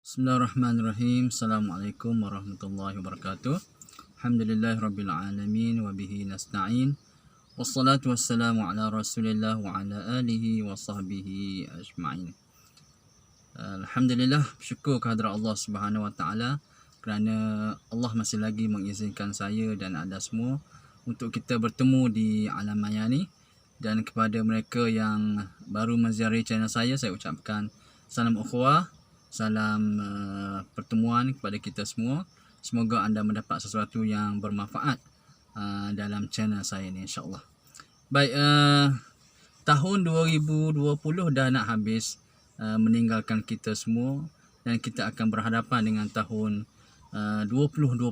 Bismillahirrahmanirrahim. Assalamualaikum warahmatullahi wabarakatuh. Alhamdulillahirrabbilalamin wa bihi nasta'in. Wassalatu wassalamu ala Rasulillah wa ala alihi wa sahbihi ajma'in. Alhamdulillah, bersyukur kehadrat Allah Subhanahu wa taala kerana Allah masih lagi mengizinkan saya dan anda semua untuk kita bertemu di alam maya ni. Dan kepada mereka yang baru menziarahi channel saya ucapkan salam ukhuwah. Salam pertemuan kepada kita semua. Semoga anda mendapat sesuatu yang bermanfaat dalam channel saya ni, insyaAllah. Baik, tahun 2020 dah nak habis meninggalkan kita semua, dan kita akan berhadapan dengan tahun 2021.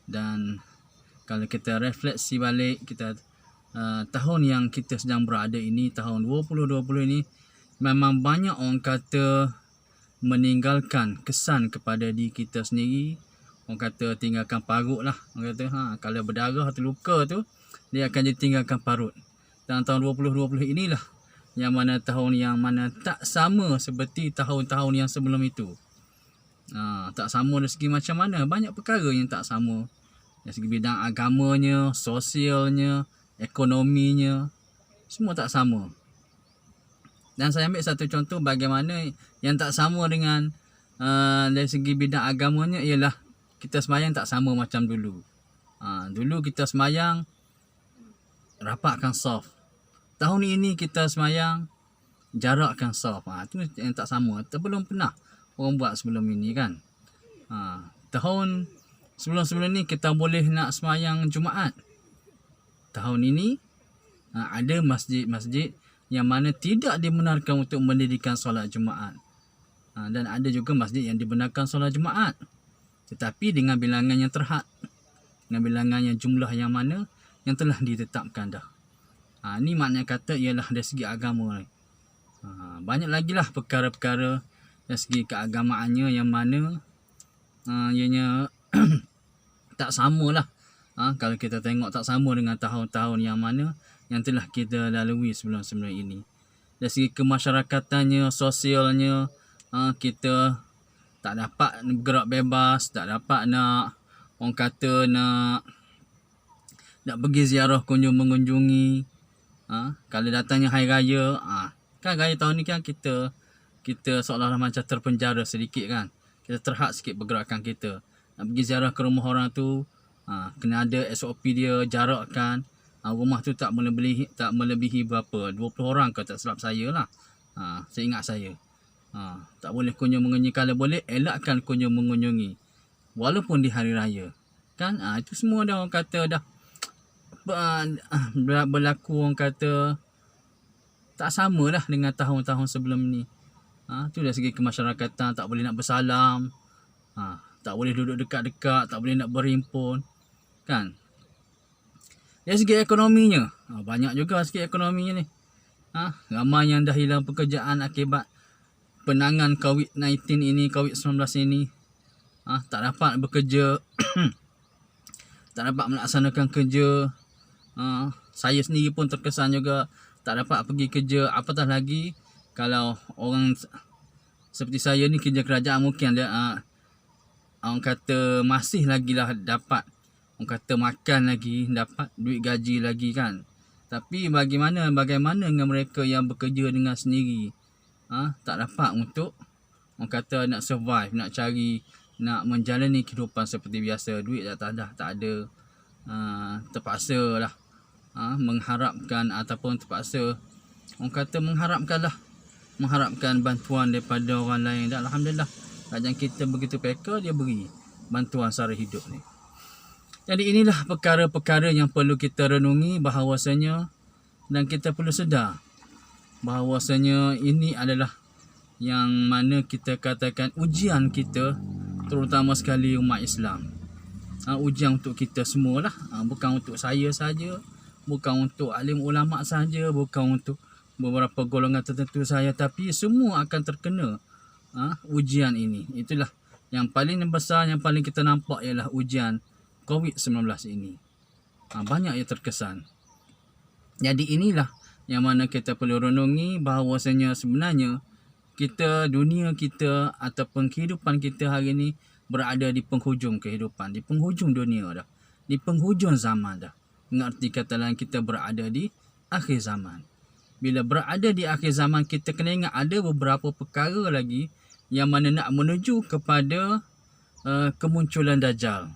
Dan kalau kita refleksi balik, kita tahun yang kita sedang berada ini, tahun 2020 ini, memang banyak orang kata meninggalkan kesan kepada diri kita sendiri. Orang kata tinggalkan parut lah. Orang kata kalau berdarah terluka tu, dia akan ditinggalkan parut. Dan tahun 2020 inilah yang mana tahun yang mana tak sama seperti tahun-tahun yang sebelum itu. Tak sama dari segi macam mana, banyak perkara yang tak sama. Dari segi bidang agamanya, sosialnya, ekonominya, semua tak sama. Dan saya ambil satu contoh bagaimana yang tak sama dengan dari segi bidang agamanya ialah kita sembahyang tak sama macam dulu. Dulu kita sembahyang rapatkan saf. Tahun ini kita sembahyang jarakkan saf. Itu yang tak sama. Belum pernah orang buat sebelum ini kan. Tahun sebelum-sebelum ni kita boleh nak sembahyang Jumaat. Tahun ini ada masjid-masjid yang mana tidak dibenarkan untuk mendirikan solat Jumaat. Dan ada juga masjid yang dibenarkan solat Jumaat, tetapi dengan bilangan yang terhad, dengan bilangan yang jumlah yang mana yang telah ditetapkan dah. Ini maknanya kata ialah dari segi agama. Banyak lagi lah perkara-perkara dari segi keagamaannya yang mana ianya tak sama lah. Kalau kita tengok tak sama dengan tahun-tahun yang mana yang telah kita lalui sebelum-sebelum ini. Dari segi kemasyarakatannya, sosialnya, kita tak dapat bergerak bebas, tak dapat nak, orang kata nak pergi ziarah kunjung mengunjungi. Kalau datangnya hari raya, kan raya tahun ni kan kita seolah-olah macam terpenjara sedikit kan. Kita terhad sikit pergerakan kita. Nak pergi ziarah ke rumah orang tu, kena ada SOP dia, jarakkan. Rumah tu tak melebihi berapa, 20 orang ke tak silap saya lah. Saya ingat saya. Tak boleh kunjung mengunjungi. Kalau boleh, elakkan kunjung mengunjungi walaupun di hari raya. Kan? Itu semua dah orang kata dah berlaku, orang kata tak sama lah dengan tahun-tahun sebelum ni. Tu dari segi kemasyarakatan, tak boleh nak bersalam, tak boleh duduk dekat-dekat, tak boleh nak berhimpun. Kan? Dari segi ekonominya, banyak juga segi ekonominya ni. Ramai yang dah hilang pekerjaan akibat penangan COVID-19 ini, COVID-19 ini. Tak dapat bekerja, tak dapat melaksanakan kerja. Saya sendiri pun terkesan juga tak dapat pergi kerja. Apatah lagi kalau orang seperti saya ni kerja kerajaan, mungkin dia orang kata masih lagi lah dapat, orang kata makan lagi, dapat duit gaji lagi kan. Tapi bagaimana dengan mereka yang bekerja dengan sendiri, tak dapat untuk, orang kata nak survive, nak cari, nak menjalani kehidupan seperti biasa. Duit tak ada. Terpaksa lah mengharapkan, ataupun terpaksa orang kata mengharapkan bantuan daripada orang lain. Dan Alhamdulillah, kerajaan kita begitu peka, dia beri bantuan sara hidup ni. Jadi inilah perkara-perkara yang perlu kita renungi bahawasanya, dan kita perlu sedar bahawasanya ini adalah yang mana kita katakan ujian kita, terutama sekali umat Islam. Ujian untuk kita semualah, bukan untuk saya saja, bukan untuk alim ulama saja, bukan untuk beberapa golongan tertentu saja, tapi semua akan terkena ujian ini. Itulah yang paling besar, yang paling kita nampak ialah ujian COVID-19 ini. Banyak yang terkesan. Jadi inilah yang mana kita perlu renungi bahawasanya sebenarnya dunia kita ataupun kehidupan kita hari ni berada di penghujung kehidupan, di penghujung dunia dah, di penghujung zaman dah. Mengerti kata lain, kita berada di akhir zaman. Bila berada di akhir zaman, kita kena ingat ada beberapa perkara lagi yang mana nak menuju kepada kemunculan Dajjal,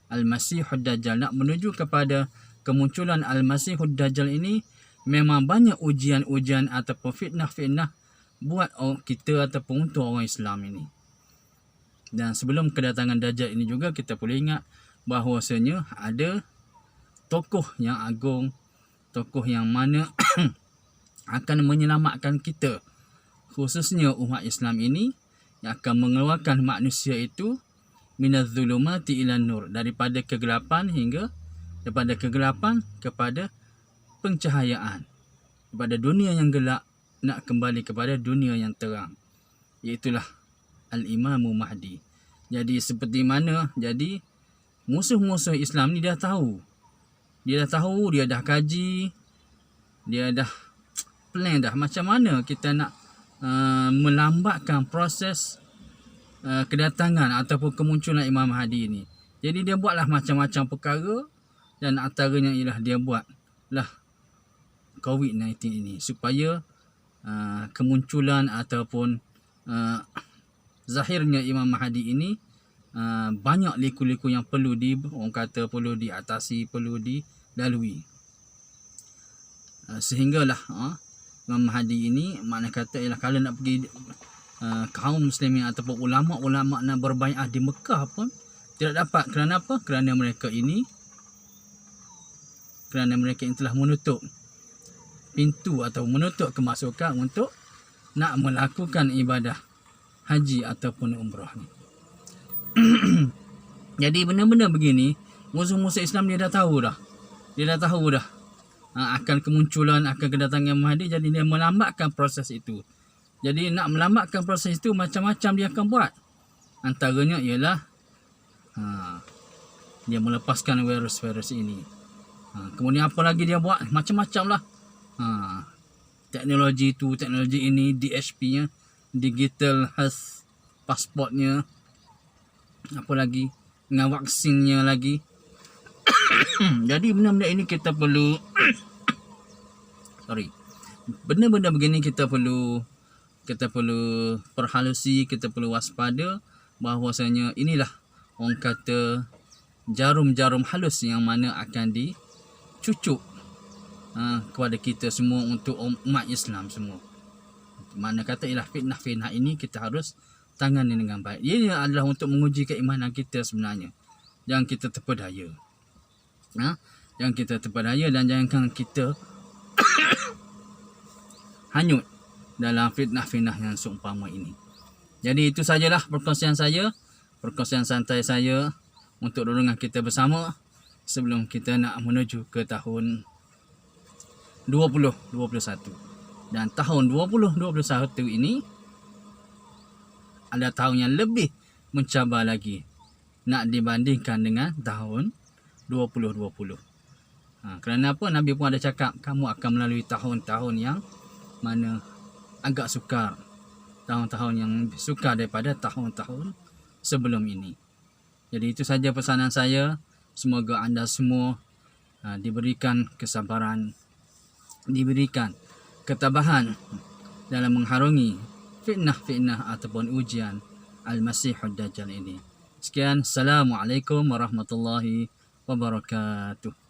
Al-Masihud Dajjal. Nak menuju kepada kemunculan Al-Masihud Dajjal ini memang banyak ujian-ujian ataupun fitnah-fitnah buat kita ataupun untuk orang Islam ini. Dan sebelum kedatangan Dajjal ini juga kita boleh ingat bahawasanya ada tokoh yang agung, tokoh yang mana akan menyelamatkan kita, khususnya umat Islam ini, yang akan mengeluarkan manusia itu minaz zulumati ilan nur, daripada kegelapan kepada pencahayaan, daripada dunia yang gelap nak kembali kepada dunia yang terang, iaitulah Al-Imamu Mahdi. Jadi seperti mana, jadi musuh-musuh Islam ni dah tahu, dia dah kaji, dia dah plan dah macam mana kita nak melambatkan proses kedatangan ataupun kemunculan Imam Mahdi ini. Jadi dia buatlah macam-macam perkara, dan antaranya ialah dia buatlah COVID-19 ini supaya kemunculan ataupun zahirnya Imam Mahdi ini banyak liku-liku yang perlu diatasi, perlu dilalui. Sehinggalah Imam Mahdi ini, makna kata ialah kalau nak pergi kaum muslimin ataupun ulama-ulama nak berbaiat di Mekah pun tidak dapat. Kerana apa? Kerana mereka ini telah menutup pintu atau menutup kemasukan untuk nak melakukan ibadah haji ataupun umrah ni. Jadi benda-benda begini musuh-musuh Islam dia dah tahu dah akan kemunculan, akan kedatangan Mahdi. Jadi dia melambatkan proses itu. Jadi nak melambatkan proses itu, macam-macam dia akan buat. Antaranya ialah dia melepaskan virus-virus ini. Kemudian apa lagi dia buat? Macam-macam lah. Teknologi itu, teknologi ini, DHP-nya, Digital Health Passportnya, apa lagi, dengan vaksinnya lagi. Jadi benda-benda ini kita perlu benda-benda begini kita perlu perhalusi, kita perlu waspada bahawasanya inilah orang kata jarum-jarum halus yang mana akan dicucuk kepada kita semua, untuk umat Islam semua. Mana kata ialah fitnah-fitnah ini kita harus tangani dengan baik. Ia adalah untuk menguji keimanan kita sebenarnya. Jangan kita terpedaya. Jangan kita terpedaya dan jangan kita hanyut dalam fitnah-fitnah yang seumpama ini. Jadi itu sajalah perkongsian santai saya untuk dorongan kita bersama sebelum kita nak menuju ke tahun 2021. Dan tahun 2021 ini ada tahun yang lebih mencabar lagi nak dibandingkan dengan tahun 2020. Kerana apa? Nabi pun ada cakap, kamu akan melalui tahun-tahun yang mana agak sukar, tahun-tahun yang sukar daripada tahun-tahun sebelum ini. Jadi itu saja pesanan saya. Semoga anda semua diberikan kesabaran, diberikan ketabahan dalam mengharungi fitnah-fitnah ataupun ujian Al-Masihud Dajjal ini. Sekian, Assalamualaikum warahmatullahi wabarakatuh.